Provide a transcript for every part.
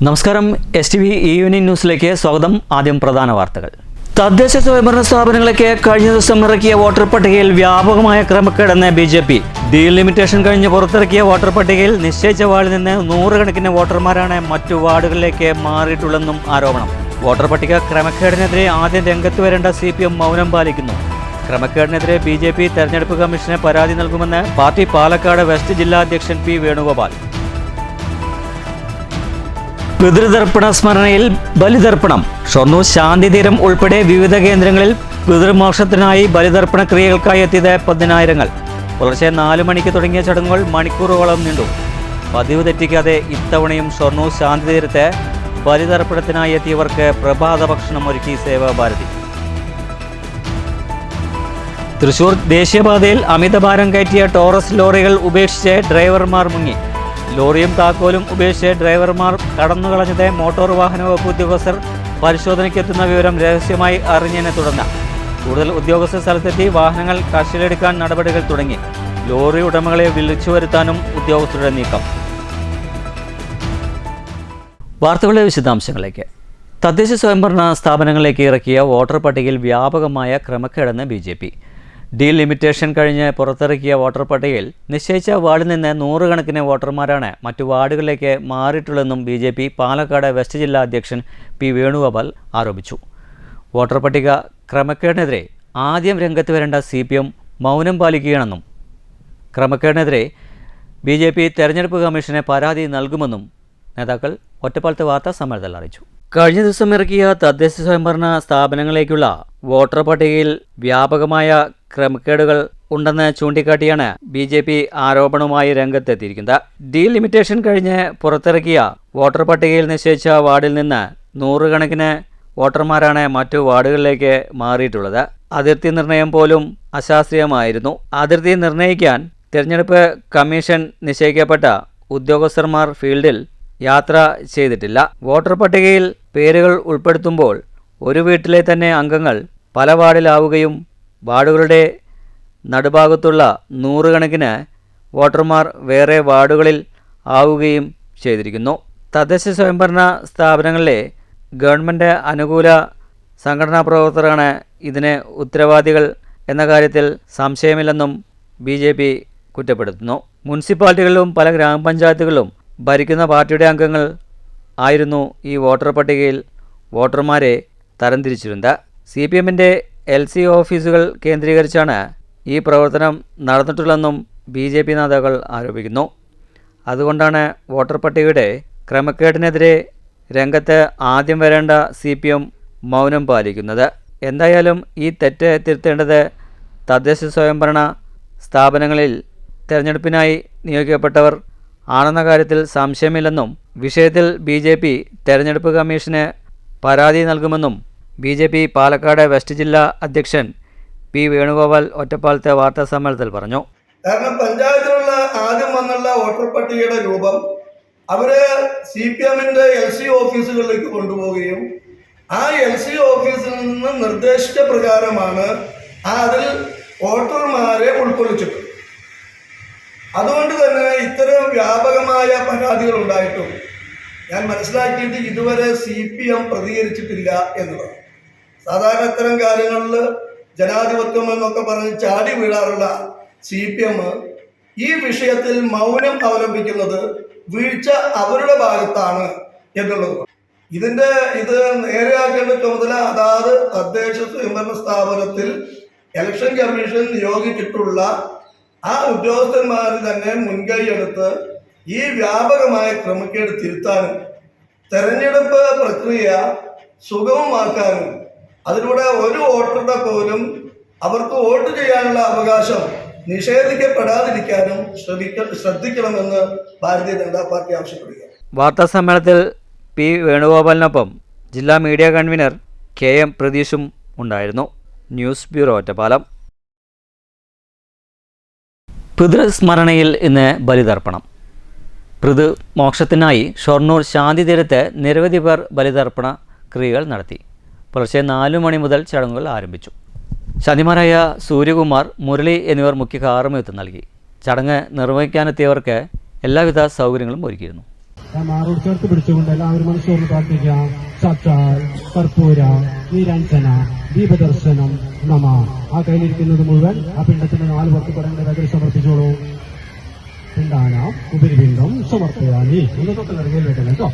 നമസ്കാരം STV evening ന്യൂസിലേക്ക് സ്വാഗതം. ആദ്യം പ്രധാന വാർത്തകൾ. തദ്ദേശ സ്വയംഭരണ സ്ഥാപനങ്ങളിലേക്ക് കഴിഞ്ഞ ദിവസം ഇറക്കിയ വോട്ടർ പട്ടികയിൽ വ്യാപകമായ ക്രമക്കേടെന്ന് BJP. ഡീലിമിറ്റേഷൻ കഴിഞ്ഞ് പുറത്തിറക്കിയ വോട്ടർ പട്ടികയിൽ നിശ്ചയിച്ച വാർഡിൽ നിന്ന് നൂറുകണക്കിന് വോട്ടർമാരാണ് മറ്റു വാർഡുകളിലേക്ക് മാറിയിട്ടുള്ളെന്നും ആരോപണം. വോട്ടർ പട്ടിക ക്രമക്കേടിനെതിരെ ആദ്യം രംഗത്ത് വരേണ്ട CPM മൗനം പാലിക്കുന്നു. ക്രമക്കേടിനെതിരെ BJP തെരഞ്ഞെടുപ്പ് കമ്മീഷന് പരാതി നൽകുമെന്ന് പാർട്ടി പാലക്കാട് വെസ്റ്റ് ജില്ലാ അധ്യക്ഷൻ P. വേണുഗോപാൽ. പിതൃതർപ്പണ സ്മരണയിൽ ബലിതർപ്പണം. ഷൊർണൂർ ശാന്തിതീരം ഉൾപ്പെടെ വിവിധ കേന്ദ്രങ്ങളിൽ പിതൃമോക്ഷത്തിനായി ബലിതർപ്പണ ക്രിയകൾക്കായി എത്തിയത് 10,000. പുലർച്ചെ 4 മണിക്ക് തുടങ്ങിയ ചടങ്ങുകൾ മണിക്കൂറുകളോളം നീണ്ടു. പതിവ് തെറ്റിക്കാതെ ഇത്തവണയും ഷൊർണൂർ ശാന്തിതീരത്തെ ബലിതർപ്പണത്തിനായി എത്തിയവർക്ക് പ്രഭാത ഭക്ഷണം ഒരുക്കി സേവാഭാരതി. തൃശൂർ ദേശീയപാതയിൽ അമിതഭാരം കയറ്റിയ ടോറസ് ലോറികൾ ഉപേക്ഷിച്ച് ഡ്രൈവർമാർ മുങ്ങി. ലോറിയും താക്കോലും ഉപേക്ഷിച്ച് ഡ്രൈവർമാർ കടന്നുകളഞ്ഞത് മോട്ടോർ വാഹന വകുപ്പ് ഉദ്യോഗസ്ഥർ പരിശോധനയ്ക്കെത്തുന്ന വിവരം രഹസ്യമായി അറിഞ്ഞതിനെ തുടർന്ന് കൂടുതൽ ഉദ്യോഗസ്ഥർ സ്ഥലത്തെത്തി വാഹനങ്ങൾ കസ്റ്റഡിയിലെടുക്കാൻ നടപടികൾ തുടങ്ങി. ലോറി ഉടമകളെ വിളിച്ചു വരുത്താനും ഉദ്യോഗസ്ഥരുടെ നീക്കം. വാർത്തകളുടെ വിശദാംശങ്ങളിലേക്ക്. തദ്ദേശ സ്വയംഭരണ സ്ഥാപനങ്ങളിലേക്ക് ഇറക്കിയ വോട്ടർ പട്ടികയിൽ വ്യാപകമായ ക്രമക്കേടെന്ന് BJP. ഡീലിമിറ്റേഷൻ കഴിഞ്ഞ് പുറത്തിറക്കിയ വോട്ടർ പട്ടികയിൽ നിശ്ചയിച്ച വാർഡിൽ നിന്ന് നൂറുകണക്കിന് വോട്ടർമാരാണ് മറ്റു വാർഡുകളിലേക്ക് മാറിയിട്ടുള്ളതെന്നും BJP പാലക്കാട് വെസ്റ്റ് ജില്ലാ അധ്യക്ഷൻ P. വേണുഗോപാൽ ആരോപിച്ചു. വോട്ടർ പട്ടിക ക്രമക്കേടിനെതിരെ ആദ്യം രംഗത്ത് വരേണ്ട CPM മൗനം പാലിക്കുകയാണെന്നും ക്രമക്കേടിനെതിരെ BJP തെരഞ്ഞെടുപ്പ് കമ്മീഷന് പരാതി നൽകുമെന്നും നേതാക്കൾ ഒറ്റപ്പാലത്തെ വാർത്താ സമ്മേളനത്തിൽ അറിയിച്ചു. കഴിഞ്ഞ ദിവസം ഇറക്കിയ തദ്ദേശ സ്വയംഭരണ സ്ഥാപനങ്ങളിലേക്കുള്ള വോട്ടർ പട്ടികയിൽ വ്യാപകമായ ക്രമക്കേടുകൾ ഉണ്ടെന്ന് ചൂണ്ടിക്കാട്ടിയാണ് BJP ആരോപണവുമായി രംഗത്തെത്തിയിരിക്കുന്നത്. ഡീലിമിറ്റേഷൻ കഴിഞ്ഞ് പുറത്തിറക്കിയ വോട്ടർ പട്ടികയിൽ നിശ്ചയിച്ച വാർഡിൽ നിന്ന് നൂറുകണക്കിന് വോട്ടർമാരാണ് മറ്റു വാർഡുകളിലേക്ക് മാറിയിട്ടുള്ളത്. അതിർത്തി നിർണയം പോലും അശാസ്ത്രീയമായിരുന്നു. അതിർത്തി നിർണ്ണയിക്കാൻ തിരഞ്ഞെടുപ്പ് കമ്മീഷൻ നിശ്ചയിക്കപ്പെട്ട ഉദ്യോഗസ്ഥന്മാർ ഫീൽഡിൽ യാത്ര ചെയ്തിട്ടില്ല. വോട്ടർ പട്ടികയിൽ പേരുകൾ ഉൾപ്പെടുത്തുമ്പോൾ ഒരു വീട്ടിലെ തന്നെ അംഗങ്ങൾ പല വാർഡിലാവുകയും വാർഡുകളുടെ നടുഭാഗത്തുള്ള നൂറുകണക്കിന് വോട്ടർമാർ വേറെ വാർഡുകളിൽ ആവുകയും ചെയ്തിരിക്കുന്നു. തദ്ദേശ സ്വയംഭരണ സ്ഥാപനങ്ങളിലെ ഗവൺമെൻറ് അനുകൂല സംഘടനാ പ്രവർത്തകരാണ് ഇതിന് ഉത്തരവാദികൾ എന്ന കാര്യത്തിൽ സംശയമില്ലെന്നും BJP കുറ്റപ്പെടുത്തുന്നു. മുനിസിപ്പാലിറ്റികളിലും പല ഗ്രാമപഞ്ചായത്തുകളിലും ഭരിക്കുന്ന പാർട്ടിയുടെ അംഗങ്ങൾ ആയിരുന്നു ഈ വോട്ടർ പട്ടികയിൽ വോട്ടർമാരെ തരംതിരിച്ചിരുന്നത്. CPMൻ്റെ LC ഓഫീസുകൾ കേന്ദ്രീകരിച്ചാണ് ഈ പ്രവർത്തനം നടന്നിട്ടുള്ളതെന്നും BJP നേതാക്കൾ ആരോപിക്കുന്നു. അതുകൊണ്ടാണ് വോട്ടർ പട്ടികയുടെ ക്രമക്കേടിനെതിരെ രംഗത്ത് ആദ്യം വരേണ്ട CPM മൗനം പാലിക്കുന്നത്. എന്തായാലും ഈ തെറ്റ് തിരുത്തേണ്ടത് തദ്ദേശ സ്വയംഭരണ സ്ഥാപനങ്ങളിൽ തെരഞ്ഞെടുപ്പിനായി നിയോഗിക്കപ്പെട്ടവർ ആണെന്ന കാര്യത്തിൽ സംശയമില്ലെന്നും വിഷയത്തിൽ BJP തെരഞ്ഞെടുപ്പ് കമ്മീഷന് പരാതി നൽകുമെന്നും BJP പാലക്കാട് വെസ്റ്റ് ജില്ലാ അധ്യക്ഷൻ P. വേണുഗോപാൽ ഒറ്റപ്പാലത്തെ വാർത്താ സമ്മേളനത്തിൽ പറഞ്ഞു. കാരണം പഞ്ചായത്തിലുള്ള ആദ്യം വന്നുള്ള വോട്ടർ പട്ടികയുടെ രൂപം അവര് CPMന്റെ LC ഓഫീസുകളിലേക്ക് കൊണ്ടുപോവുകയും ആ LC ഓഫീസിൽ നിന്ന് നിർദ്ദേശിച്ച പ്രകാരമാണ് അതിൽ വോട്ടർമാരെ ഉൾക്കൊള്ളിച്ചിട്ടുള്ളത്. അതുകൊണ്ട് തന്നെ ഇത്തരം വ്യാപകമായ പരാതികൾ ഉണ്ടായിട്ടും ഞാൻ മനസ്സിലാക്കിയിട്ട് ഇതുവരെ CPM പ്രതികരിച്ചിട്ടില്ല എന്നുള്ളത്. സാധാരണ ഇത്തരം കാര്യങ്ങളിൽ ജനാധിപത്യം എന്നൊക്കെ പറഞ്ഞ് ചാടി വീഴാറുള്ള CPM ഈ വിഷയത്തിൽ മൗനം അവലംബിക്കുന്നത് വീഴ്ച അവരുടെ ഭാഗത്താണ് എന്നുള്ളത്. ഇത് നേരെയാക്കേണ്ട ചുമതല അതാത് തദ്ദേശ സ്വയംഭരണ സ്ഥാപനത്തിൽ ഇലക്ഷൻ കമ്മീഷൻ നിയോഗിച്ചിട്ടുള്ള ആ ഉദ്യോഗസ്ഥന്മാർ തന്നെ മുൻകൈയെടുത്ത് ഈ വ്യാപകമായ ക്രമക്കേട് തിരുത്താനും തെരഞ്ഞെടുപ്പ് പ്രക്രിയ സുഗമമാക്കാനും അതിലൂടെ ഒരു വോട്ടറുടെ പോലും അവർക്ക് വോട്ട് ചെയ്യാനുള്ള അവകാശം നിഷേധിക്കപ്പെടാതിരിക്കാനും ശ്രദ്ധിക്കണമെന്ന് ഭാരതീയ ജനതാ പാർട്ടി ആവശ്യപ്പെടുക. വാർത്താ സമ്മേളനത്തിൽ P. വേണുഗോപാലിനൊപ്പം ജില്ലാ മീഡിയ കൺവീനർ KM. പ്രതീഷും ഉണ്ടായിരുന്നു. News bureau Ottapalam. പിതൃസ്മരണയിൽ ഇന്ന് ബലിതർപ്പണം. പിതൃമോക്ഷത്തിനായി ഷൊർണൂർ ശാന്തിതീരത്ത് നിരവധി പേർ ബലിതർപ്പണ ക്രിയകൾ നടത്തി. പുലർച്ചെ 4 മണി മുതൽ ചടങ്ങുകൾ ആരംഭിച്ചു. ശാന്തിമാരായ സൂര്യകുമാർ, മുരളി എന്നിവർ മുഖ്യ കാർമ്മികത്വം നൽകി. ചടങ്ങ് നിർവഹിക്കാനെത്തിയവർക്ക് എല്ലാവിധ സൗകര്യങ്ങളും ഒരുക്കിയിരുന്നു. മാറോട് ചേർത്ത് പിടിച്ചുകൊണ്ട് എല്ലാവരും മനസ്സോർന്ന് പ്രാർത്ഥിക്കാം. സാക്ഷാൽ കർപ്പൂര നീരാഞ്ജന ദീപദർശനം നമ. ആ കയ്യിലിരിക്കുന്നത് മുഴുവൻ ആ പിണ്ടത്തിന് 4 പേർക്ക് തുടങ്ങേണ്ട കയ്യിൽ സമർപ്പിച്ചോളൂ. പിണ്ടാന ഉപരിപിണ്ടം സമർപ്പയാനി. ഒന്ന് തൊട്ട് നിറങ്ങിൽ വെക്കണം കേട്ടോ.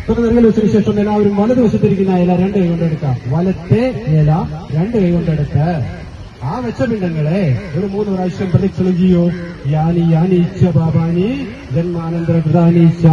തൊട്ട് നിറങ്ങിൽ വെച്ചതിന് ശേഷം എല്ലാവരും വലതുവശത്തിരിക്കുന്ന ഇല 2 കൈ കൊണ്ടെടുക്കാം. വലത്തെ ഇല 2 കൈ കൊണ്ടെടുത്ത് ആ വെച്ച പിണ്ടങ്ങളെ ഒരു 3 പ്രാവശ്യം പ്രദക്ഷിണം ചെയ്യൂ. യാനി യാനീച്ച ബാബാനി ജന്മാനന്തര കൃതാനീച്ച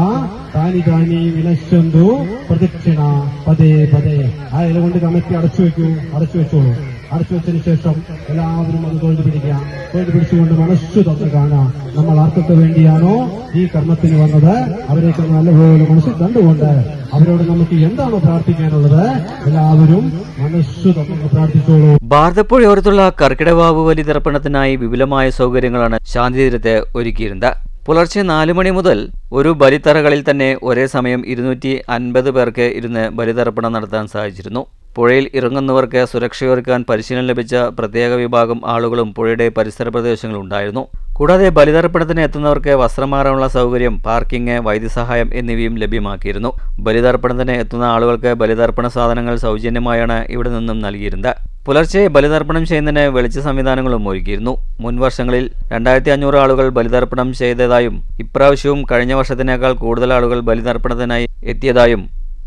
താനി താനി വിനശന്തു പ്രദക്ഷിണ പതേ പതേ. ആ ഇല കൊണ്ട് കമത്തി അടച്ചു വെച്ചോളൂ. അടച്ചു വെച്ചതിന് ശേഷം എല്ലാവരും അത് തൊഴിൽ പിടിക്കാം. തൊഴിൽ പിടിച്ചുകൊണ്ട് മനസ്സു തുറന്ന് കാണാം. നമ്മൾ ആർക്കൊക്കെ വേണ്ടിയാണോ ഈ കർമ്മത്തിന് വന്നത് അവരെയൊക്കെ നല്ലപോലെ മനസ്സിൽ കണ്ടുകൊണ്ട് അവരോട് നമുക്ക് എന്താണോ പ്രാർത്ഥിക്കാനുള്ളത് എല്ലാവരും മനസ്സു തുറന്ന് പ്രാർത്ഥിച്ചോളൂ. ഭാരതപ്പുഴയോരത്തുള്ള കർക്കിടവാവ് ബലിതർപ്പണത്തിനായി വിപുലമായ സൗകര്യങ്ങളാണ് ശാന്തിതീരത്ത് ഒരുക്കിയിരുന്നത്. പുലർച്ചെ 4 മണി മുതൽ ഒരു ബലിത്തറകളിൽ തന്നെ ഒരേ സമയം 250 പേർക്ക് ഇരുന്ന് ബലിതർപ്പണം നടത്താൻ സാധിച്ചിരുന്നു. പുഴയിൽ ഇറങ്ങുന്നവർക്ക് സുരക്ഷയൊരുക്കാൻ പരിശീലനം ലഭിച്ച പ്രത്യേക വിഭാഗം ആളുകളും പുഴയുടെ പരിസര പ്രദേശങ്ങളുണ്ടായിരുന്നു. കൂടാതെ ബലിതർപ്പണത്തിന് എത്തുന്നവർക്ക് വസ്ത്രം മാറാനുള്ള സൗകര്യം, പാർക്കിംഗ്, വൈദ്യസഹായം എന്നിവയും ലഭ്യമാക്കിയിരുന്നു. ബലിതർപ്പണത്തിന് എത്തുന്ന ആളുകൾക്ക് ബലിതർപ്പണ സാധനങ്ങൾ സൗജന്യമായാണ് ഇവിടെ നിന്നും നൽകിയിരുന്നത്. പുലർച്ചെ ബലിതർപ്പണം ചെയ്യുന്നതിന് വെളിച്ച സംവിധാനങ്ങളും ഒരുക്കിയിരുന്നു. മുൻ വർഷങ്ങളിൽ 2500 ആളുകൾ ബലിതർപ്പണം ചെയ്തതായും ഇപ്രാവശ്യവും കഴിഞ്ഞ വർഷത്തിനേക്കാൾ കൂടുതൽ ആളുകൾ ബലിതർപ്പണത്തിനായി എത്തിയതായും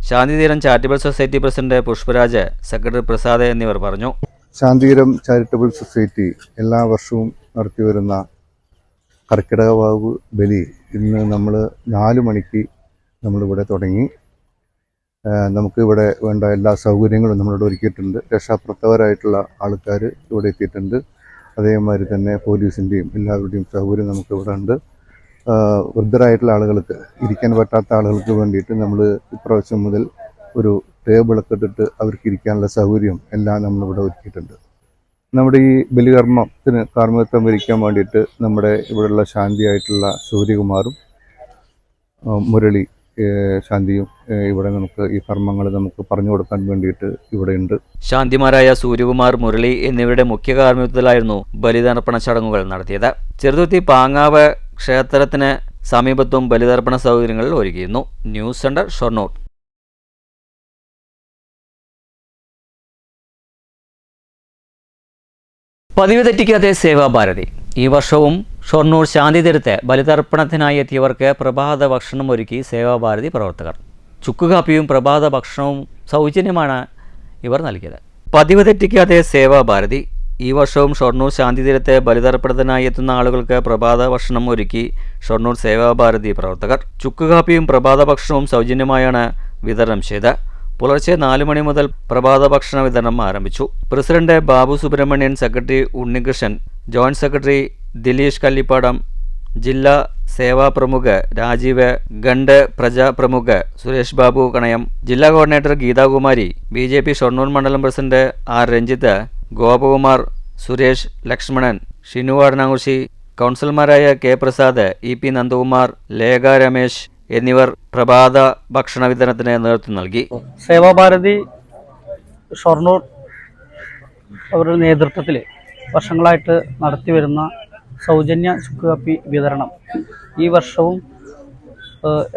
Shanthitheeram charitable society president Pushparaj, secretary Prasad എന്നിവർ പറഞ്ഞു. ശാന്തിതീരം ചാരിറ്റബിൾ സൊസൈറ്റി എല്ലാ വർഷവും നടത്തിവരുന്ന കർക്കിടകവാവ് ബലി ഇന്ന് നമ്മൾ 4 മണിക്ക് നമ്മളിവിടെ തുടങ്ങി. നമുക്കിവിടെ വേണ്ട എല്ലാ സൗകര്യങ്ങളും നമ്മളിവിടെ ഒരുക്കിയിട്ടുണ്ട്. രക്ഷാപ്രവർത്തകരായിട്ടുള്ള ആൾക്കാർ ഇവിടെ എത്തിയിട്ടുണ്ട്. അതേമാതിരി തന്നെ പോലീസിൻ്റെയും എല്ലാവരുടെയും സൗകര്യം നമുക്കിവിടെ ഉണ്ട്. വൃദ്ധരായിട്ടുള്ള ആളുകൾക്ക്, ഇരിക്കാൻ പറ്റാത്ത ആളുകൾക്ക് വേണ്ടിയിട്ട് നമ്മൾ ഇപ്രാവശ്യം മുതൽ ഒരു ടേബിളൊക്കെ ഇട്ടിട്ട് അവർക്ക് ഇരിക്കാനുള്ള സൗകര്യം എല്ലാം നമ്മളിവിടെ ഒരുക്കിയിട്ടുണ്ട്. നമ്മുടെ ഈ ബലികർമ്മത്തിന് കാർമ്മികത്വം വഹിക്കാൻ വേണ്ടിയിട്ട് നമ്മുടെ ഇവിടെയുള്ള ശാന്തിയായിട്ടുള്ള സൂര്യകുമാറും മുരളി ശാന്തിയും ഇവിടെ നമുക്ക് ഈ കർമ്മങ്ങൾ നമുക്ക് പറഞ്ഞു കൊടുക്കാൻ വേണ്ടിയിട്ട് ഇവിടെയുണ്ട്. ശാന്തിമാരായ സൂര്യകുമാർ, മുരളി എന്നിവരുടെ മുഖ്യ കാർമ്മികത്വത്തിലായിരുന്നു ബലിതർപ്പണ ചടങ്ങുകൾ നടത്തിയത്. ചെറുതുരുത്തി പാങ്ങാവ് ക്ഷേത്രത്തിന് സമീപത്തും ബലിതർപ്പണ സൗകര്യങ്ങൾ ഒരുക്കിയിരുന്നു. News centre, Shoranur. പതിവ് തെറ്റിക്കാതെ സേവാഭാരതി. ഈ വർഷവും ഷൊർണൂർ ശാന്തിതീരത്ത് ബലിതർപ്പണത്തിനായി എത്തിയവർക്ക് പ്രഭാത ഭക്ഷണം ഒരുക്കി സേവാഭാരതി പ്രവർത്തകർ. ചുക്കുകാപ്പിയും പ്രഭാത ഭക്ഷണവും സൗജന്യമാണ് ഇവർ നൽകിയത്. പതിവ് തെറ്റിക്കാതെ സേവാഭാരതി. ഈ വർഷവും ഷൊർണൂർ ശാന്തിതീരത്ത് ബലിതർപ്പണത്തിനായി എത്തുന്ന ആളുകൾക്ക് പ്രഭാത ഭക്ഷണം ഒരുക്കി ഷൊർണൂർ സേവാഭാരതി പ്രവർത്തകർ. ചുക്കുകാപ്പിയും പ്രഭാത ഭക്ഷണവും സൗജന്യമായാണ് വിതരണം ചെയ്തത്. പുലർച്ചെ 4 മണി മുതൽ പ്രഭാത ഭക്ഷണ വിതരണം ആരംഭിച്ചു. President Babu Subramanian, secretary Unnikrishnan, joint secretary Dileesh Kallippadam, ജില്ലാ സേവാ പ്രമുഖ് രാജീവ്, ഗണ്ട് പ്രജാ പ്രമുഖ് സുരേഷ് ബാബു കണയം, ജില്ലാ കോർഡിനേറ്റർ ഗീതാകുമാരി, BJP ഷൊർണൂർ മണ്ഡലം പ്രസിഡന്റ് R രഞ്ജിത്ത്, ഗോപകുമാർ, സുരേഷ്, ലക്ഷ്മണൻ, ഷിനു വാടനാകുശി, കൗൺസിലർമാരായ K പ്രസാദ്, EP നന്ദകുമാർ, ലേഖ രമേശ് എന്നിവർ പ്രഭാത ഭക്ഷണ വിതരണത്തിന് നേതൃത്വം നൽകി. സേവാഭാരതി ഷൊർണൂർ അവരുടെ നേതൃത്വത്തിൽ വർഷങ്ങളായിട്ട് നടത്തിവരുന്ന സൗജന്യ ചുക്കുകാപ്പി വിതരണം ഈ വർഷവും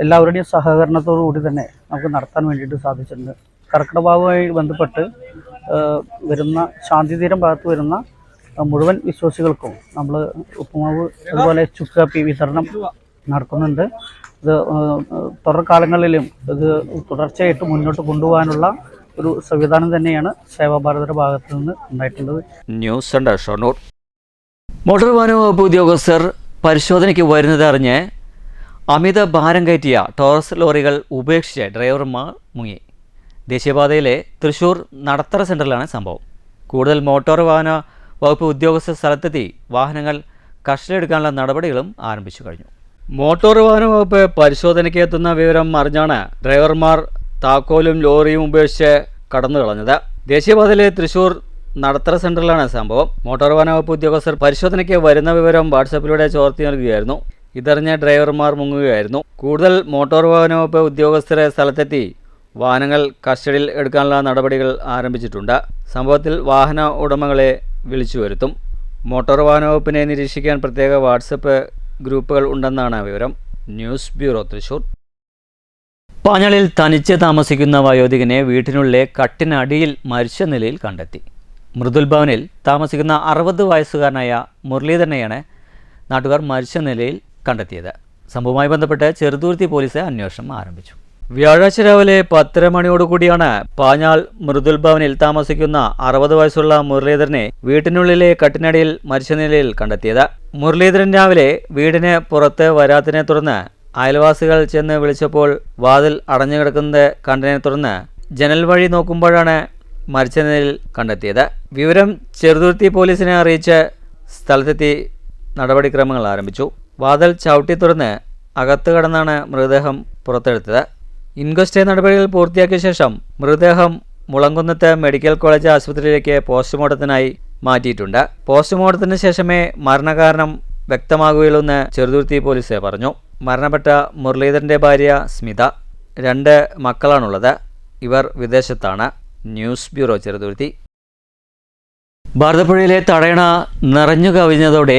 എല്ലാവരുടെയും സഹകരണത്തോടു കൂടി തന്നെ നമുക്ക് നടത്താൻ വേണ്ടിയിട്ട് സാധിച്ചിട്ടുണ്ട്. കർക്കിടകവാവുമായി ബന്ധപ്പെട്ട് വരുന്ന ശാന്തിതീരം ഭാഗത്ത് വരുന്ന മുഴുവൻ വിശ്വാസികൾക്കും നമ്മൾ ഉപ്പുമാവ് അതുപോലെ ചുക്കുകാപ്പി വിതരണം നടത്തുന്നുണ്ട്. ഇത് തുടർക്കാലങ്ങളിലും ഇത് തുടർച്ചയായിട്ട് മുന്നോട്ട് കൊണ്ടുപോകാനുള്ള ഒരു സംവിധാനം തന്നെയാണ് സേവാഭാരതിയുടെ ഭാഗത്തു നിന്ന് ഉണ്ടായിട്ടുള്ളത്. News centre, Shoranur. മോട്ടോർ വാഹന വകുപ്പ് ഉദ്യോഗസ്ഥർ പരിശോധനയ്ക്ക് വരുന്നത് അറിഞ്ഞ് അമിത ഭാരം കയറ്റിയ ടോറസ് ലോറികൾ ഉപേക്ഷിച്ച് ഡ്രൈവർമാർ മുങ്ങി. ദേശീയപാതയിലെ തൃശൂർ നടത്തറ സെന്ററിലാണ് സംഭവം. കൂടുതൽ മോട്ടോർ വാഹന വകുപ്പ് ഉദ്യോഗസ്ഥർ സ്ഥലത്തെത്തി വാഹനങ്ങൾ കസ്റ്റഡിയെടുക്കാനുള്ള നടപടികളും ആരംഭിച്ചു കഴിഞ്ഞു. മോട്ടോർ വാഹന വകുപ്പ് പരിശോധനയ്ക്ക് എത്തുന്ന വിവരം അറിഞ്ഞാണ് ഡ്രൈവർമാർ താക്കോലും ലോറിയും ഉപേക്ഷിച്ച് കടന്നു കളഞ്ഞത്. ദേശീയപാതയിലെ തൃശൂർ നടത്തറ സെന്ററിലാണ് സംഭവം. മോട്ടോർ വാഹന വകുപ്പ് ഉദ്യോഗസ്ഥർ പരിശോധനയ്ക്ക് വരുന്ന വിവരം വാട്സാപ്പിലൂടെ ചോർത്തി നൽകുകയായിരുന്നു. ഇതറിഞ്ഞ ഡ്രൈവർമാർ മുങ്ങുകയായിരുന്നു. കൂടുതൽ മോട്ടോർ വാഹന വകുപ്പ് ഉദ്യോഗസ്ഥരെ സ്ഥലത്തെത്തി വാഹനങ്ങൾ കസ്റ്റഡിയിൽ എടുക്കാനുള്ള നടപടികൾ ആരംഭിച്ചിട്ടുണ്ട്. സംഭവത്തിൽ വാഹന ഉടമകളെ വിളിച്ചു വരുത്തും. മോട്ടോർ വാഹന വകുപ്പിനെ നിരീക്ഷിക്കാൻ പ്രത്യേക വാട്സപ്പ് ഗ്രൂപ്പുകൾ ഉണ്ടെന്നാണ് വിവരം. News bureau, Thrissur. പാഞ്ഞാളിൽ തനിച്ച് താമസിക്കുന്ന വയോധികനെ വീട്ടിനുള്ളിലെ കട്ടിനടിയിൽ മരിച്ച നിലയിൽ കണ്ടെത്തി. മൃദുൽ ഭവനിൽ താമസിക്കുന്ന 60 വയസ്സുകാരനായ മുരളീധരനെയാണ് നാട്ടുകാർ മരിച്ച നിലയിൽ കണ്ടെത്തിയത്. സംഭവവുമായി ബന്ധപ്പെട്ട് ചെറുതുരുത്തി പോലീസ് അന്വേഷണം ആരംഭിച്ചു. വ്യാഴാഴ്ച രാവിലെ 10:30 മണിയോടുകൂടിയാണ് പാഞ്ഞാൾ മൃദുൽ ഭവനിൽ താമസിക്കുന്ന 60 വയസ്സുള്ള മുരളീധരനെ വീട്ടിനുള്ളിലെ കട്ടിനടിയിൽ മരിച്ച നിലയിൽ കണ്ടെത്തിയത്. മുരളീധരൻ രാവിലെ വീടിന് പുറത്ത് വരാത്തതിനെ തുടർന്ന് അയൽവാസികൾ ചെന്ന് വിളിച്ചപ്പോൾ വാതിൽ അടഞ്ഞു കിടക്കുന്നത് കണ്ടതിനെ തുടർന്ന് ജനൽ വഴി നോക്കുമ്പോഴാണ് മരിച്ച നിലയിൽ കണ്ടെത്തിയത്. വിവരം ചെറുതുരുത്തി പോലീസിനെ അറിയിച്ച് സ്ഥലത്തെത്തി നടപടിക്രമങ്ങൾ ആരംഭിച്ചു. വാതിൽ ചവിട്ടി തുറന്ന് അകത്ത് കടന്നാണ് മൃതദേഹം പുറത്തെടുത്തത്. ഇൻക്വസ്റ്റ് നടപടികൾ പൂർത്തിയാക്കിയ ശേഷം മൃതദേഹം മുളങ്കുന്നത്ത് മെഡിക്കൽ കോളേജ് ആശുപത്രിയിലേക്ക് പോസ്റ്റ്മോർട്ടത്തിനായി മാറ്റിയിട്ടുണ്ട്. പോസ്റ്റ്മോർട്ടത്തിന് ശേഷമേ മരണകാരണം വ്യക്തമാകുകയുള്ളൂ എന്ന് ചെറുതുരുത്തി പോലീസ് പറഞ്ഞു. മരണപ്പെട്ട മുരളീധരൻ്റെ ഭാര്യ സ്മിത, 2 മക്കളാണുള്ളത്. ഇവർ വിദേശത്താണ്. News bureau, Cheruthuruthy. ഭാരതപ്പുഴയിലെ തടയണ നിറഞ്ഞു കവിഞ്ഞതോടെ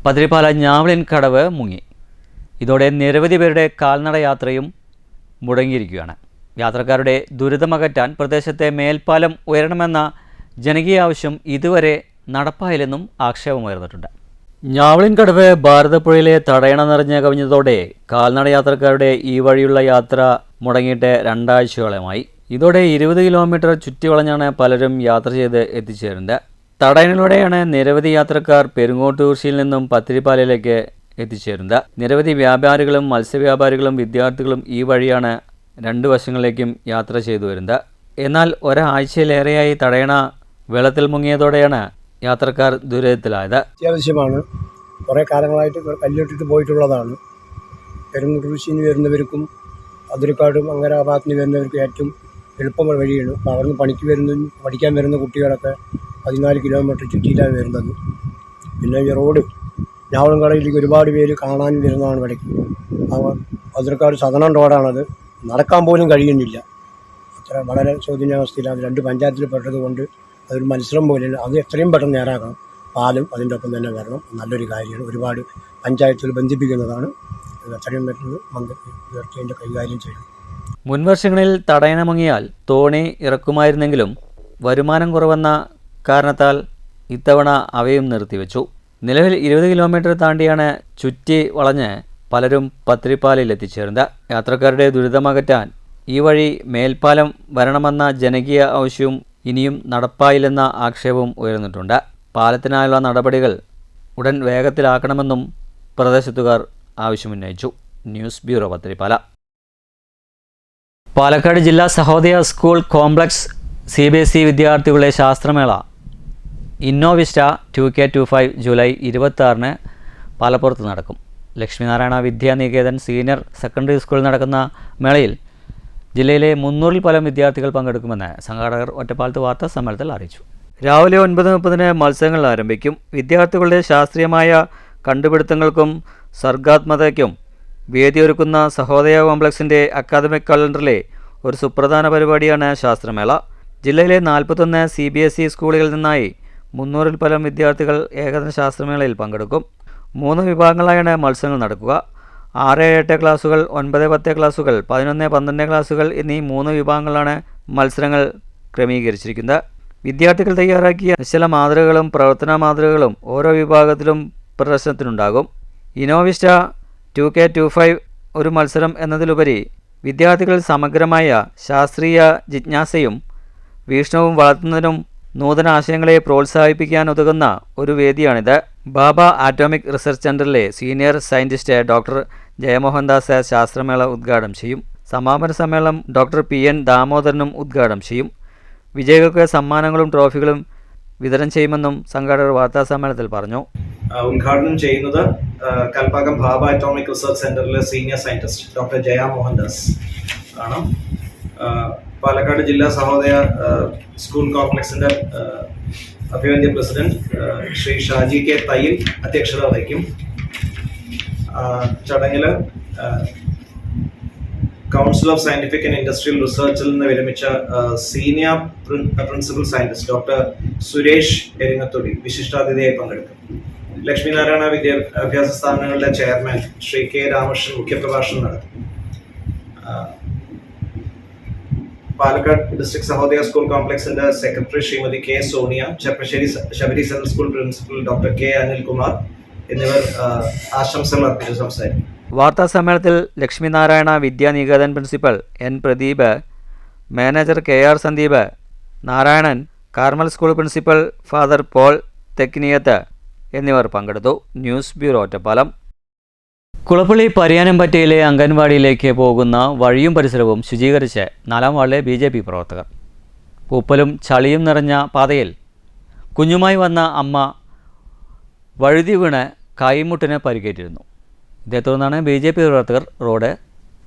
പതിരിപ്പാല ഞാവലിൻ കടവ് മുങ്ങി. ഇതോടെ നിരവധി പേരുടെ കാൽനട യാത്രയും മുടങ്ങിയിരിക്കുകയാണ്. യാത്രക്കാരുടെ ദുരിതമകറ്റാൻ പ്രദേശത്തെ മേൽപ്പാലം ഉയരണമെന്ന ജനകീയ ആവശ്യം ഇതുവരെ നടപ്പായില്ലെന്നും ആക്ഷേപമുയർന്നിട്ടുണ്ട്. ഞാവലിൻ കടവ് ഭാരതപ്പുഴയിലെ തടയണ നിറഞ്ഞ് കവിഞ്ഞതോടെ കാൽനട യാത്രക്കാരുടെ ഈ വഴിയുള്ള യാത്ര മുടങ്ങിയിട്ട് 2 ആഴ്ചയോളമായി. ഇതോടെ 20 കിലോമീറ്റർ ചുറ്റിവളഞ്ഞാണ് പലരും യാത്ര ചെയ്ത് എത്തിച്ചേരുന്നത്. തടയണയിലൂടെയാണ് നിരവധി യാത്രക്കാർ പെരുങ്ങോട്ടൂർശിയിൽ നിന്നും പത്തിരിപ്പാലയിലേക്ക് എത്തിച്ചേരുന്നത്. നിരവധി വ്യാപാരികളും മത്സ്യവ്യാപാരികളും വിദ്യാർത്ഥികളും ഈ വഴിയാണ് 2 വശങ്ങളിലേക്കും യാത്ര ചെയ്തു വരുന്നത്. എന്നാൽ ഒരാഴ്ചയിലേറെയായി തടയണ വെള്ളത്തിൽ മുങ്ങിയതോടെയാണ് യാത്രക്കാർ ദുരിതത്തിലായത്. അത്യാവശ്യമാണ്. കുറേ കാലങ്ങളായിട്ട് കല്ലിട്ടിട്ട് പോയിട്ടുള്ളതാണ്. പെരുങ്ങോട്ടൂർശിയിൽ നിന്ന് വരുന്നവർക്കും അതിർക്കാടും അങ്ങനെ ആ ഭാഗത്ത് നിന്ന് വരുന്നവർക്കും ഏറ്റവും എളുപ്പമുള്ള വഴിയാണ്. അപ്പോൾ അവിടുന്ന് പഠിക്കാൻ വരുന്ന കുട്ടികളൊക്കെ 14 കിലോമീറ്റർ ചുറ്റിയിലാണ് വരുന്നത്. പിന്നെ ഈ റോഡ് ഞാവളംകടയിലേക്ക് ഒരുപാട് പേര് കാണാൻ വരുന്നതാണ് ഇവിടേക്ക്. അതിർക്കാട് സദനം റോഡാണത്. നടക്കാൻ പോലും കഴിയുന്നില്ല. അത്ര വളരെ ശോചനീയാവസ്ഥയിലാണ്. 2 പഞ്ചായത്തിൽ പെട്ടത് കൊണ്ട് അതൊരു മത്സരം പോലെയാണ്. അത് എത്രയും പെട്ടെന്ന് നേരാക്കണം. പാലും അതിൻ്റെ ഒപ്പം തന്നെ വരണം. നല്ലൊരു കാര്യമാണ്. ഒരുപാട് പഞ്ചായത്തുകൾ ബന്ധിപ്പിക്കുന്നതാണ്. എത്രയും പെട്ടെന്ന് മന്ത്രി കൈകാര്യം ചെയ്യണം. മുൻവർഷങ്ങളിൽ തടയണ മുങ്ങിയാൽ തോണി ഇറക്കുമായിരുന്നെങ്കിലും വരുമാനം കുറവെന്ന കാരണത്താൽ ഇത്തവണ അവയും നിർത്തിവെച്ചു. നിലവിൽ 20 കിലോമീറ്റർ താണ്ടിയാണ് ചുറ്റി വളഞ്ഞ് പലരും പത്തിരിപ്പാലയിൽ എത്തിച്ചേർന്നത്. യാത്രക്കാരുടെ ദുരിതമകറ്റാൻ ഈ വഴി മേൽപ്പാലം വരണമെന്ന ജനകീയ ആവശ്യവും ഇനിയും നടപ്പായില്ലെന്ന ആക്ഷേപവും ഉയർന്നിട്ടുണ്ട്. പാലത്തിനായുള്ള നടപടികൾ ഉടൻ വേഗത്തിലാക്കണമെന്നും പ്രദേശത്തുകാർ ആവശ്യമുന്നയിച്ചു. News bureau, Pathirippala. പാലക്കാട് ജില്ലാ സഹോദയ സ്കൂൾ കോംപ്ലക്സ് CBSE വിദ്യാർത്ഥികളുടെ ശാസ്ത്രമേള ഇന്നോവിസ്റ്റ 2K25 ജൂലൈ 26-ന് പാലപ്പുറത്ത് നടക്കും. ലക്ഷ്മിനാരായണ വിദ്യാനികേതൻ സീനിയർ സെക്കൻഡറി സ്കൂളിൽ നടക്കുന്ന മേളയിൽ ജില്ലയിലെ 300-ൽ പരം വിദ്യാർത്ഥികൾ പങ്കെടുക്കുമെന്ന് സംഘാടകർ ഒറ്റപ്പാലത്ത് വാർത്താ സമ്മേളനത്തിൽ അറിയിച്ചു. രാവിലെ 9:30-ന് മത്സരങ്ങൾ ആരംഭിക്കും. വിദ്യാർത്ഥികളുടെ ശാസ്ത്രീയമായ കണ്ടുപിടുത്തങ്ങൾക്കും സർഗാത്മകതയ്ക്കും വേദിയൊരുക്കുന്ന സഹോദയ കോംപ്ലക്സിൻ്റെ അക്കാദമിക് കലണ്ടറിലെ ഒരു സുപ്രധാന പരിപാടിയാണ് ശാസ്ത്രമേള. ജില്ലയിലെ 41 CBSE സ്കൂളുകളിൽ നിന്നായി 300-ൽ പരം വിദ്യാർത്ഥികൾ ഏകദിന ശാസ്ത്രമേളയിൽ പങ്കെടുക്കും. 3 വിഭാഗങ്ങളായാണ് മത്സരങ്ങൾ നടക്കുക. 6-8 ക്ലാസുകൾ, 9-10 ക്ലാസുകൾ, 11-12 ക്ലാസുകൾ എന്നീ 3 വിഭാഗങ്ങളാണ് മത്സരങ്ങൾ ക്രമീകരിച്ചിരിക്കുന്നത്. വിദ്യാർത്ഥികൾ തയ്യാറാക്കിയ നിശ്ചല മാതൃകകളും പ്രവർത്തന മാതൃകകളും ഓരോ വിഭാഗത്തിലും പ്രദർശനത്തിനുണ്ടാകും. ഇന്നോവിസ്റ്റ 2K25 ഒരു മത്സരം എന്നതിലുപരി വിദ്യാർത്ഥികൾ സമഗ്രമായ ശാസ്ത്രീയ ജിജ്ഞാസയും വീക്ഷണവും വളർത്തുന്നതിനും നൂതന ആശയങ്ങളെ പ്രോത്സാഹിപ്പിക്കാൻ ഉതകുന്ന ഒരു വേദിയാണിത്. ബാബ ആറ്റോമിക് റിസർച്ച് സെൻ്ററിലെ സീനിയർ സയൻറ്റിസ്റ്റ് ഡോക്ടർ ജയമോഹൻദാസ് ശാസ്ത്രമേള ഉദ്ഘാടനം ചെയ്യും. സമാപന സമ്മേളനം ഡോക്ടർ PN ദാമോദരനും ഉദ്ഘാടനം ചെയ്യും. വിജയികൾക്ക് സമ്മാനങ്ങളും ട്രോഫികളും വിതരണം ചെയ്യുമെന്നും സംഘാടകർ വാർത്താ സമ്മേളനത്തിൽ പറഞ്ഞു. ഉദ്ഘാടനം ചെയ്യുന്നത് കൽപ്പാക്കം ബാബ അറ്റോമിക് റിസർച്ച് സെന്ററിലെ senior scientist doctor Jaya Mohandas ആണ്. പാലക്കാട് ജില്ലാ സഹോദയ സ്കൂൾ കോംപ്ലക്സിന്റെ അഭിവന്ദ്യ പ്രസിഡന്റ് ശ്രീ ഷാജി K തയ്യിൽ അധ്യക്ഷത വഹിക്കും. ചടങ്ങിൽ council of scientific and industrial റിസർച്ചിൽ നിന്ന് വിരമിച്ച senior principal scientist doctor Suresh Eringathodi വിശിഷ്ടാതിഥിയായി പങ്കെടുക്കും. ലക്ഷ്മിനാരായണ വിദ്യാഭ്യാസ സ്ഥാപനങ്ങളുടെ ചെയർമാൻ ശ്രീ K രാമകൃഷ്ണൻ മുഖ്യപ്രഭാഷണം നടത്തും. പാലക്കാട് ഡിസ്ട്രിക്ട് സഹോദയ സ്കൂൾ കോംപ്ലക്സിന്റെ secretary Shrimati K Sonia, Cherpulassery Sabari central school principal doctor K Anilkumar എന്നിവർ ആശംസകൾ അർപ്പിച്ചു സംസാരിക്കും. വാർത്താ സമ്മേളനത്തിൽ Lakshminarayana Vidyaniketan principal N Pradeep, manager K R Sandeep, Narayanan, Carmel school principal father Paul Thekkiniyath എന്നിവർ പങ്കെടുത്തു. News bureau Ottapalam. കുളപ്പള്ളി പരിയാനംപറ്റയിലെ അംഗൻവാടിയിലേക്ക് പോകുന്ന വഴിയും പരിസരവും ശുചീകരിച്ച് 4-ാം വാർഡിലെ BJP പ്രവർത്തകർ. പൂപ്പലും ചളിയും നിറഞ്ഞ പാതയിൽ കുഞ്ഞുമായി വന്ന അമ്മ വഴുതി വീണ് കൈമുട്ടിന് പരിക്കേറ്റിരുന്നു. ഇതേ തുടർന്നാണ് BJP പ്രവർത്തകർ റോഡ്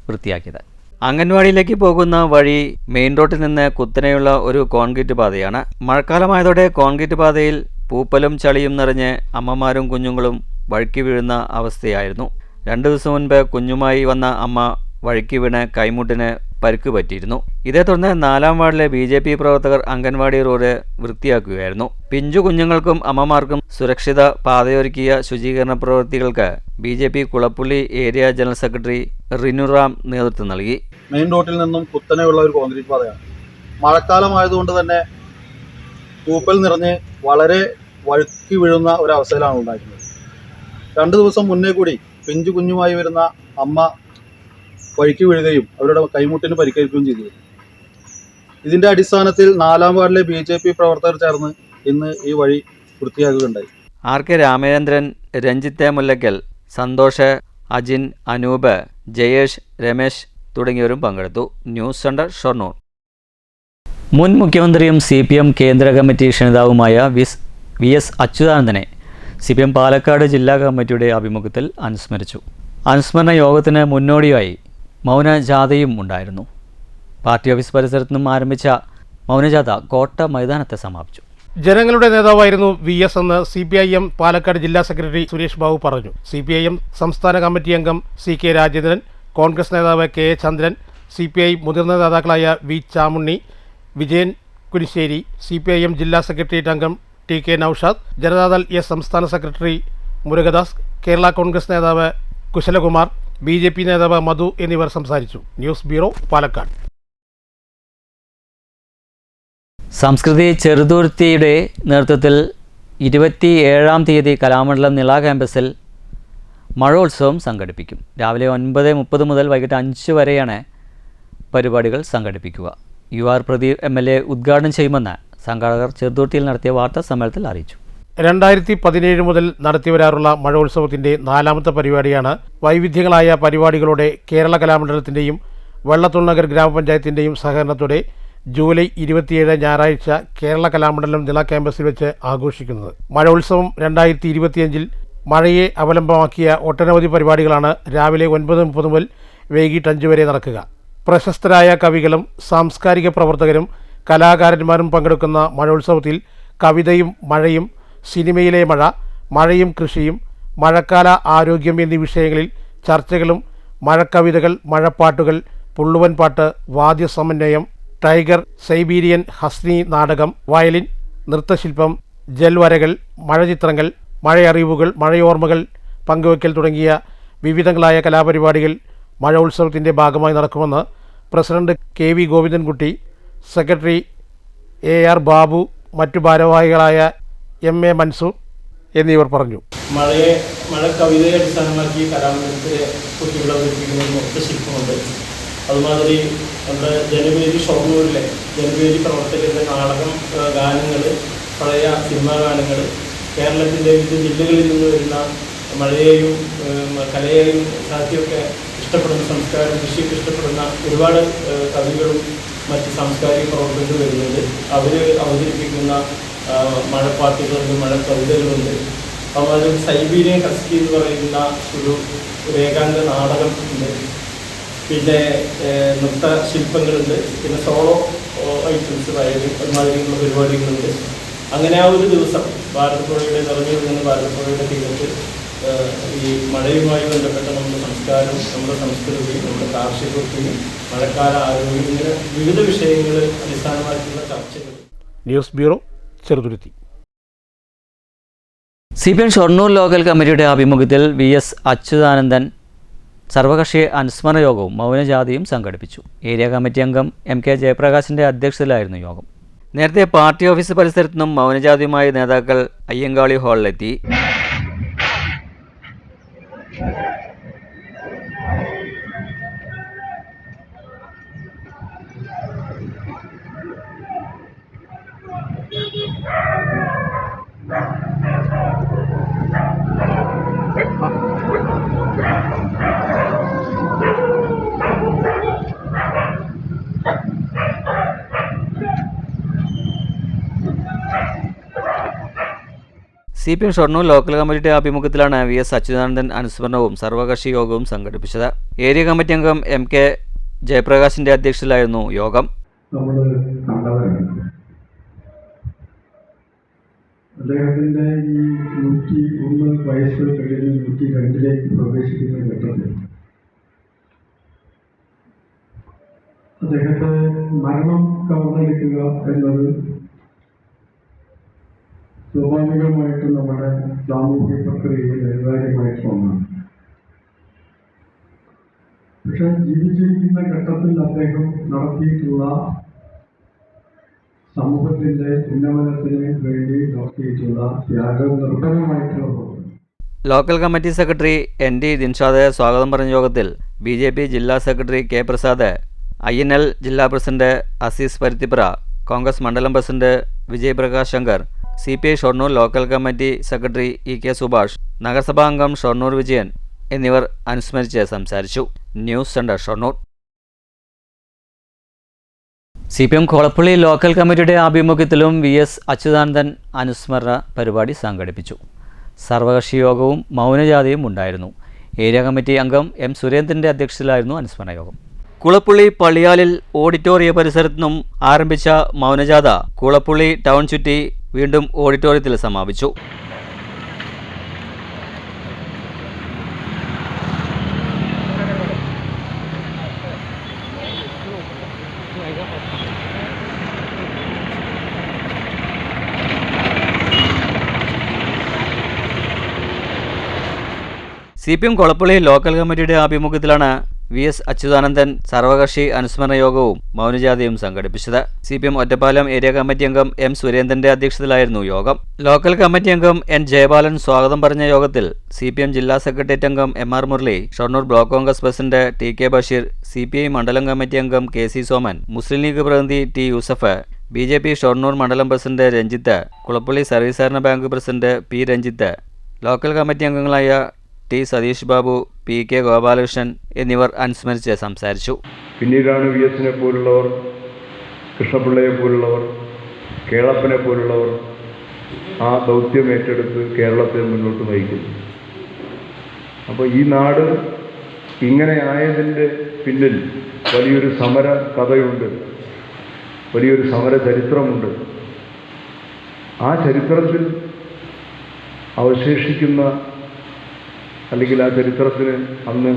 വൃത്തിയാക്കിയത്. അംഗൻവാടിയിലേക്ക് പോകുന്ന വഴി മെയിൻ റോഡിൽ നിന്ന് കുത്തനെയുള്ള ഒരു കോൺക്രീറ്റ് പാതയാണ്. മഴക്കാലമായതോടെ കോൺക്രീറ്റ് പാതയിൽ പൂപ്പലും ചളിയും നിറഞ്ഞ് അമ്മമാരും കുഞ്ഞുങ്ങളും വഴുക്കി വീഴുന്ന അവസ്ഥയായിരുന്നു. 2 ദിവസം മുൻപ് കുഞ്ഞുമായി വന്ന അമ്മ വഴുക്കി വീണ് കൈമുട്ടിന് പരിക്ക് പറ്റിയിരുന്നു. ഇതേ തുടർന്ന് 4-ാം വാർഡിലെ BJP പ്രവർത്തകർ അംഗൻവാടി റോഡ് വൃത്തിയാക്കുകയായിരുന്നു. പിഞ്ചു കുഞ്ഞുങ്ങൾക്കും അമ്മമാർക്കും സുരക്ഷിത പാതയൊരുക്കിയ ശുചീകരണ പ്രവൃത്തികൾക്ക് BJP Kulappully area general secretary Rinuram നേതൃത്വം നൽകി. മെയിൻ റോഡിൽ നിന്നും കുത്തനെയുള്ള ഒരു കോൺക്രീറ്റ് പാതയാണ്. മഴക്കാലമായതുകൊണ്ട് തന്നെ പൂപ്പൽ നിറഞ്ഞ് വളരെ വഴുക്കി വീഴുന്ന ഒരവസ്ഥയിലാണ് ഉണ്ടായിരുന്നത്. 2 ദിവസം മുന്നേ കൂടി പിഞ്ചു കുഞ്ഞുമായി വരുന്ന അമ്മ വഴുക്കി വീഴുകയും അവരുടെ കൈമുട്ടിന് പരിക്കേൽക്കുകയും ചെയ്തു. ഇതിൻ്റെ അടിസ്ഥാനത്തിൽ 4-ാം വാർഡിലെ BJP പ്രവർത്തകർ ചേർന്ന് ഇന്ന് ഈ വഴി വൃത്തിയാക്കുകയുണ്ടായി. RK രാമചന്ദ്രൻ, രഞ്ജിത്ത് മുല്ലക്കൽ, സന്തോഷ്, അജിൻ, അനൂപ്, ജയേഷ്, രമേശ് തുടങ്ങിയവരും പങ്കെടുത്തു. News centre Shoranur. മുൻ മുഖ്യമന്ത്രിയും CPM കേന്ദ്ര കമ്മിറ്റി ക്ഷണിതാവുമായ VS അച്യുതാനന്ദനെ CPM പാലക്കാട് ജില്ലാ കമ്മിറ്റിയുടെ ആഭിമുഖ്യത്തിൽ അനുസ്മരിച്ചു. അനുസ്മരണ യോഗത്തിന് മുന്നോടിയായി മൗനജാഥയും ഉണ്ടായിരുന്നു. പാർട്ടി ഓഫീസ് പരിസരത്തു നിന്നും ആരംഭിച്ച മൗനജാഥ കോട്ട മൈതാനത്തെ സമാപിച്ചു. ജനങ്ങളുടെ നേതാവായിരുന്നു VS എന്ന് CPIM പാലക്കാട് ജില്ലാ സെക്രട്ടറി സുരേഷ് ബാബു പറഞ്ഞു. CPIM സംസ്ഥാന കമ്മിറ്റി അംഗം CK രാജേന്ദ്രൻ, കോൺഗ്രസ് നേതാവ് KA ചന്ദ്രൻ, CPI മുതിർന്ന നേതാക്കളായ V ചാമുണ്ണി, വിജയൻ കുരിശ്ശേരി, CPIM ജില്ലാ സെക്രട്ടേറിയറ്റ് അംഗം TK നൌഷാദ്, ജനതാദൾ S സംസ്ഥാന സെക്രട്ടറി മുരുകദാസ്, കേരള കോൺഗ്രസ് നേതാവ് കുശലകുമാർ, BJP നേതാവ് മധു എന്നിവർ സംസാരിച്ചു. News bureau Palakkad. സംസ്കൃതി ചെറുതുരുത്തിയുടെ നേതൃത്വത്തിൽ 27-ാം തീയതി കലാമണ്ഡലം നിള ക്യാമ്പസിൽ മഴോത്സവം സംഘടിപ്പിക്കും. രാവിലെ 9:30 മുതൽ വൈകിട്ട് 5 വരെയാണ് പരിപാടികൾ സംഘടിപ്പിക്കുക. UR പ്രദീപ് MLA ഉദ്ഘാടനം ചെയ്യുമെന്ന് സംഘാടകർ ചെറുതുരുത്തിയിൽ നടത്തിയ വാർത്താ സമ്മേളനത്തിൽ അറിയിച്ചു. 2017 മുതൽ നടത്തിവരാറുള്ള മഴോത്സവത്തിൻ്റെ 4ാമത്തെ പരിപാടിയാണ്. വൈവിധ്യങ്ങളായ പരിപാടികളോടെ കേരള കലാമണ്ഡലത്തിൻ്റെയും വെള്ളത്തൂർ നഗർ ഗ്രാമപഞ്ചായത്തിൻ്റെയും സഹകരണത്തോടെ ജൂലൈ 27 ഞായറാഴ്ച കേരള കലാമണ്ഡലം നിള ക്യാമ്പസിൽ വെച്ച് ആഘോഷിക്കുന്നത്. മഴോത്സവം 2025 മഴയെ അവലംബമാക്കിയ ഒട്ടനവധി പരിപാടികളാണ് രാവിലെ 9:30 മുതൽ വൈകിട്ട് 5 വരെ നടക്കുക. പ്രശസ്തരായ കവികളും സാംസ്കാരിക പ്രവർത്തകരും കലാകാരന്മാരും പങ്കെടുക്കുന്ന മഴോത്സവത്തിൽ കവിതയും മഴയും, സിനിമയിലെ മഴ, മഴയും കൃഷിയും, മഴക്കാല ആരോഗ്യം എന്നീ വിഷയങ്ങളിൽ ചർച്ചകളും, മഴക്കവിതകൾ, മഴപ്പാട്ടുകൾ, പുള്ളുവൻ പാട്ട്, വാദ്യസമന്വയം, ടൈഗർ, സൈബീരിയൻ ഹസ്നി നാടകം, വയലിൻ, നൃത്തശില്പം, ജൽവരകൾ, മഴചിത്രങ്ങൾ, മഴയറിവുകൾ, മഴയോർമ്മകൾ പങ്കുവയ്ക്കൽ തുടങ്ങിയ വിവിധങ്ങളായ കലാപരിപാടികൾ മഴോത്സവത്തിൻ്റെ ഭാഗമായി നടക്കുമെന്ന് president KV Govindankutty, secretary AR Babu, മറ്റു ഭാരവാഹികളായ MA മൻസൂർ എന്നിവർ പറഞ്ഞു. മഴക്കവിതയെ അടിസ്ഥാനമാക്കി കലാമണ്ഡലത്തിലെ കുട്ടികളെ അവതരിപ്പിക്കുന്ന നൃത്തശില്പമുണ്ട്. അതുമാതിരി നമ്മുടെ ജനവേദി ഷൊർണൂരിലെ ജനവേദി പ്രവർത്തകരുടെ നാടകം, ഗാനങ്ങൾ, പഴയ സിനിമാ ഗാനങ്ങൾ, കേരളത്തിൻ്റെ വിവിധ ജില്ലകളിൽ നിന്ന് വരുന്ന മഴയെയും കലയെയും സാഹിത്യമൊക്കെ ഇഷ്ടപ്പെടുന്ന, സംസ്കാരം കൃഷിയൊക്കെ ഇഷ്ടപ്പെടുന്ന ഒരുപാട് കവികളും മറ്റ് സാംസ്കാരിക പ്രവർത്തകർ വരുന്നുണ്ട്. അവർ അവതരിപ്പിക്കുന്ന മഴപ്പാട്ടുകളുണ്ട്, മഴക്കവിതകളുണ്ട്. അതുമാതിരി സൈബീരിയൻ ഹസ്കി എന്ന് പറയുന്ന ഒരു ഏകാംഗ നാടകം ഉണ്ട്. പിന്നെ നൃത്തശില്പങ്ങളുണ്ട്. പിന്നെ സോളോ ഐറ്റംസ് വയലിൻ, അതുമാതിരിയുള്ള പരിപാടികളുണ്ട്. അങ്ങനെ ആ ഒരു ദിവസം ഭാരതപ്പുഴയുടെ നിറഞ്ഞു വരുന്ന ഭാരതപ്പുഴയുടെ തീരത്ത് ഈ മഴയുമായി ബന്ധപ്പെട്ട നമ്മുടെ സംസ്കാരവും നമ്മുടെ സംസ്കൃതിയും നമ്മുടെ കാർഷികത്തെയും മഴക്കാല ആരോഗ്യം, ഇങ്ങനെ വിവിധ വിഷയങ്ങൾ അടിസ്ഥാനമായിട്ടുള്ള ചർച്ചകൾ. News bureau Cheruthuruthy. CPM Shoranur local കമ്മിറ്റിയുടെ ആഭിമുഖ്യത്തിൽ VS അച്യുതാനന്ദൻ സർവകക്ഷി അനുസ്മരണ യോഗവും മൗനജാഥയും സംഘടിപ്പിച്ചു. ഏരിയ കമ്മിറ്റി അംഗം MK ജയപ്രകാശിന്റെ അധ്യക്ഷതയിലായിരുന്നു യോഗം. നേരത്തെ പാർട്ടി ഓഫീസ് പരിസരത്തു നിന്നും മൗനജാഥയുമായി നേതാക്കൾ അയ്യങ്കാളി ഹാളിലെത്തി. CPM ഷൊർണൂർ ലോക്കൽ കമ്മിറ്റിയുടെ ആഭിമുഖ്യത്തിലാണ് VS അച്യുതാനന്ദൻ അനുസ്മരണവും സർവകക്ഷി യോഗവും സംഘടിപ്പിച്ചത്. ഏരിയ കമ്മിറ്റി അംഗം MK ജയപ്രകാശിന്റെ അധ്യക്ഷതയിലായിരുന്നു യോഗം. അദ്ദേഹത്തിന്റെ ഈ 101 വയസ്സ് കഴിഞ്ഞ് 102ലേക്ക് പ്രവേശിക്കുന്ന ഘട്ടത്തിൽ അദ്ദേഹത്തെ മരണം കവർന്നെടുക്കുക എന്നത് സ്വാഭാവികമായിട്ടും നമ്മുടെ സാമൂഹ്യ പ്രക്രിയയിൽ അനിവാര്യമായിട്ടുള്ള ഒന്നാണ്. പക്ഷെ ജീവിച്ചിരിക്കുന്ന ഘട്ടത്തിൽ അദ്ദേഹം നടത്തിയിട്ടുള്ള സമൂഹത്തിന്റെ ഉന്നമനത്തിന് വേണ്ടി നടത്തിയിട്ടുള്ള ത്യാഗം നിർഭരമായിട്ടുള്ള local committee secretary ND Dinshad സ്വാഗതം പറഞ്ഞ യോഗത്തിൽ BJP ജില്ലാ സെക്രട്ടറി K പ്രസാദ്, INL ജില്ലാ പ്രസിഡന്റ് അസീസ് പരുത്തിപ്ര, കോൺഗ്രസ് മണ്ഡലം president Vijay Prakash Shankar, CPI Shoranur local committee secretary EK Subhash, നഗരസഭാ അംഗം ഷൊർണൂർ വിജയൻ എന്നിവർ അനുസ്മരിച്ച് സംസാരിച്ചു. News centre Shoranur. CPM Kolappully local കമ്മിറ്റിയുടെ ആഭിമുഖ്യത്തിലും VS അച്യുതാനന്ദൻ അനുസ്മരണ പരിപാടി സംഘടിപ്പിച്ചു. സർവകക്ഷി യോഗവും മൗനജാഥയും ഉണ്ടായിരുന്നു. ഏരിയ കമ്മിറ്റി അംഗം M സുരേന്ദ്രൻ്റെ അധ്യക്ഷതയിലായിരുന്നു അനുസ്മരണ യോഗം. കുളപ്പുള്ളി പള്ളിയാലിൽ ഓഡിറ്റോറിയ പരിസരത്തു നിന്നും ആരംഭിച്ച മൗനജാഥ കുളപ്പുള്ളി ടൗൺ ചുറ്റി വീണ്ടും ഓഡിറ്റോറിയത്തിൽ സമാപിച്ചു. CPM കൊളപ്പള്ളി ലോക്കൽ കമ്മിറ്റിയുടെ ആഭിമുഖ്യത്തിലാണ് VS അച്യുതാനന്ദൻ സർവകക്ഷി അനുസ്മരണ യോഗവും മൗനജാഥയും സംഘടിപ്പിച്ചത്. CPM ഒറ്റപ്പാലം ഏരിയ കമ്മിറ്റി അംഗം M സുരേന്ദ്രന്റെ അധ്യക്ഷതയിലായിരുന്നു യോഗം. ലോക്കൽ കമ്മിറ്റി അംഗം N ജയപാലൻ സ്വാഗതം പറഞ്ഞ യോഗത്തിൽ CPM ജില്ലാ സെക്രട്ടേറിയറ്റ് അംഗം MR Murali, Shoranur block Congress president TK Basheer, CPI മണ്ഡലം കമ്മിറ്റി അംഗം KC സോമൻ, മുസ്ലിം ലീഗ് പ്രതിനിധി T യൂസഫ്, BJP ഷൊർണൂർ മണ്ഡലം പ്രസിഡന്റ് രഞ്ജിത്ത്, കുളപ്പള്ളി സർവീസ് സഹകരണ bank president P Ranjith, local committee അംഗങ്ങളായ T സതീഷ് ബാബു, PK ഗോപാലകൃഷ്ണൻ എന്നിവർ അനുസ്മരിച്ച് സംസാരിച്ചു. പിന്നീടാണ് VSനെ പോലുള്ളവർ, കൃഷ്ണപിള്ളയെ പോലുള്ളവർ, കേളപ്പനെ പോലുള്ളവർ ആ ദൗത്യം ഏറ്റെടുത്ത് കേരളത്തെ മുന്നോട്ട് നയിക്കുന്നു. അപ്പോൾ ഈ നാട് ഇങ്ങനെ ആയതിൻ്റെ പിന്നിൽ വലിയൊരു സമര കഥയുണ്ട്, വലിയൊരു സമര ചരിത്രമുണ്ട്. ആ ചരിത്രത്തിൽ അവശേഷിക്കുന്ന അല്ലെങ്കിൽ ആ ചരിത്രത്തിന് അന്ന്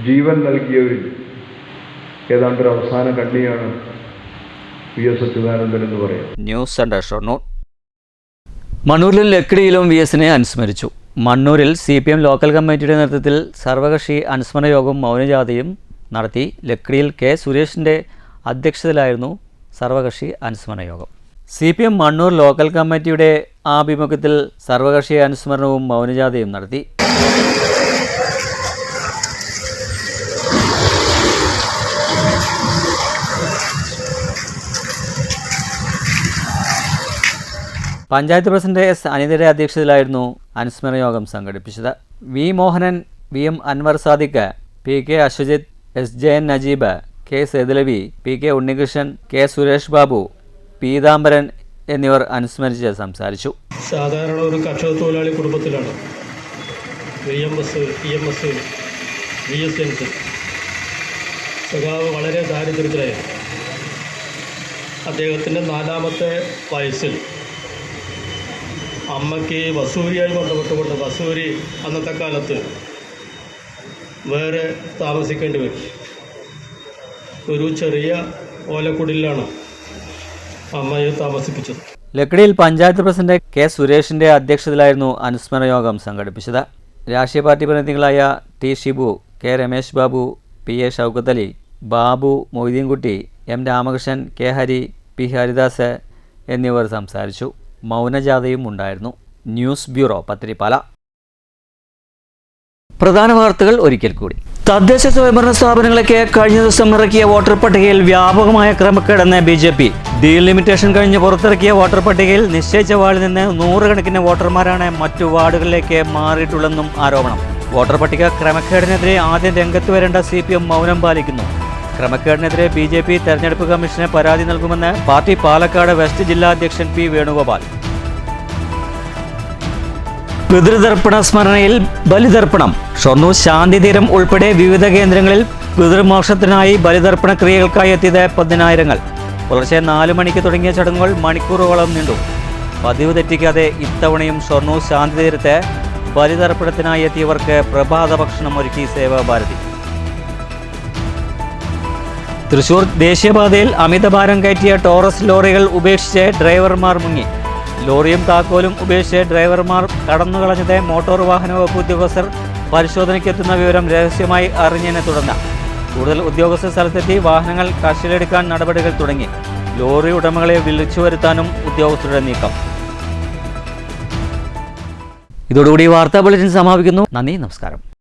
ജീവൻ നൽകിയവരിൽ ഏതാണ്ടൊരു അവസാന കണ്ണിയാണ് VS അച്യുതാനന്ദൻ എന്ന് പറയാം. News centre Shoranur. മണ്ണൂരിലും ലക്കിടിയിലും VSനെ അനുസ്മരിച്ചു. മണ്ണൂരിൽ CPM ലോക്കൽ കമ്മിറ്റിയുടെ നേതൃത്വത്തിൽ സർവകക്ഷി അനുസ്മരണ യോഗവും മൗനജാഥയും നടത്തി. ലക്കിടിയിൽ K സുരേഷിൻ്റെ അധ്യക്ഷതയിലായിരുന്നു സർവകക്ഷി അനുസ്മരണ യോഗം. CPM മണ്ണൂർ ലോക്കൽ കമ്മിറ്റിയുടെ ആഭിമുഖ്യത്തിൽ സർവകക്ഷി അനുസ്മരണവും മൗനജാഥയും നടത്തി. പഞ്ചായത്ത് പ്രസിഡന്റ് S അനിതയുടെ അധ്യക്ഷതയിലായിരുന്നു അനുസ്മരണ യോഗം സംഘടിപ്പിച്ചത്. V Mohanan, VM Anwar Sadiq, PK Ashwajith, SJN Najeeb, K സേതുലവി, PK Unnikrishnan, K Suresh Babu, Peethambaran എന്നിവർ അനുസ്മരിച്ച് സംസാരിച്ചു. സാധാരണ ഒരു കർഷക തൊഴിലാളി കുടുംബത്തിലാണ് VS ജനിച്ചത്. സഖാവ് വളരെ ദാരിദ്ര്യത്തിലായിരുന്നു. അദ്ദേഹത്തിൻ്റെ 4ാമത്തെ വയസ്സിൽ അമ്മയ്ക്ക് വസൂരിയായി ബന്ധപ്പെട്ടുകൊണ്ട് വസൂരി അന്നത്തെ കാലത്ത് വേറെ താമസിക്കേണ്ടി വരും. ഒരു ചെറിയ ഓലക്കുടിലാണ് അമ്മയെ താമസിപ്പിച്ചത്. ലക്കിടിയിൽ പഞ്ചായത്ത് പ്രസിഡന്റ് K സുരേഷിന്റെ അധ്യക്ഷതയിലായിരുന്നു അനുസ്മരണ യോഗം സംഘടിപ്പിച്ചത്. രാഷ്ട്രീയ പാർട്ടി പ്രതിനിധികളായ T Shibu, K Ramesh Babu, P A Shoukath Ali, Babu, Moideenkutty, M Ramakrishnan, K Hari, P Haridas എന്നിവർ സംസാരിച്ചു. മൗനജാഥയും ഉണ്ടായിരുന്നു. News bureau, Pathirippala. പ്രധാന വാർത്തകൾ ഒരിക്കൽ കൂടി. തദ്ദേശ സ്വയംഭരണ സ്ഥാപനങ്ങളൊക്കെ കഴിഞ്ഞ ദിവസം ഇറക്കിയ വോട്ടർ പട്ടികയിൽ വ്യാപകമായ ക്രമക്കേടെന്ന് BJP. ഡീലിമിറ്റേഷൻ കഴിഞ്ഞ് പുറത്തിറക്കിയ വോട്ടർ പട്ടികയിൽ നിശ്ചയിച്ച വാർഡിൽ നിന്ന് 100 കണക്കിന് വോട്ടർമാരാണ് മറ്റു വാർഡുകളിലേക്ക് മാറിയിട്ടുള്ളെന്നും ആരോപണം. വോട്ടർ പട്ടിക ക്രമക്കേടിനെതിരെ ആദ്യം രംഗത്ത് വരേണ്ട CPM മൗനം പാലിക്കുന്നു. ക്രമക്കേടിനെതിരെ BJP തെരഞ്ഞെടുപ്പ് കമ്മീഷന് പരാതി നൽകുമെന്ന് പാർട്ടി പാലക്കാട് വെസ്റ്റ് ജില്ലാ അധ്യക്ഷൻ P. വേണുഗോപാൽ. പിതൃതർപ്പണ സ്മരണയിൽ ബലിതർപ്പണം. ഷൊർണൂർ ശാന്തിതീരം ഉൾപ്പെടെ വിവിധ കേന്ദ്രങ്ങളിൽ പിതൃമോക്ഷത്തിനായി ബലിതർപ്പണ ക്രിയകൾക്കായി എത്തിയത് 10,000. പുലർച്ചെ 4 മണിക്ക് തുടങ്ങിയ ചടങ്ങുകൾ മണിക്കൂറുകളോളം നീണ്ടു. പതിവ് തെറ്റിക്കാതെ ഇത്തവണയും ഷൊർണൂർ ശാന്തിതീരത്ത് ബലിതർപ്പണത്തിനായി എത്തിയവർക്ക് പ്രഭാത ഭക്ഷണം ഒരുക്കി സേവാഭാരതി. തൃശൂർ ദേശീയപാതയിൽ അമിതഭാരം കയറ്റിയ ടോറസ് ലോറികൾ ഉപേക്ഷിച്ച് ഡ്രൈവർമാർ മുങ്ങി. ലോറിയും താക്കോലും ഉപേക്ഷിച്ച് ഡ്രൈവർമാർ കടന്നുകളഞ്ഞത് മോട്ടോർ വാഹന വകുപ്പ് ഉദ്യോഗസ്ഥർ പരിശോധനയ്ക്കെത്തുന്ന വിവരം രഹസ്യമായി അറിഞ്ഞതിനെ തുടർന്ന് കൂടുതൽ ഉദ്യോഗസ്ഥർ സ്ഥലത്തെത്തി വാഹനങ്ങൾ കസ്റ്റഡിയിലെടുക്കാൻ നടപടികൾ തുടങ്ങി. ലോറി ഉടമകളെ വിളിച്ചു വരുത്താനും ഉദ്യോഗസ്ഥരുടെ നീക്കം. ഇതോടുകൂടി വാർത്താ ബുള്ളറ്റിൻ സമാപിക്കുന്നു. നന്ദി, നമസ്കാരം.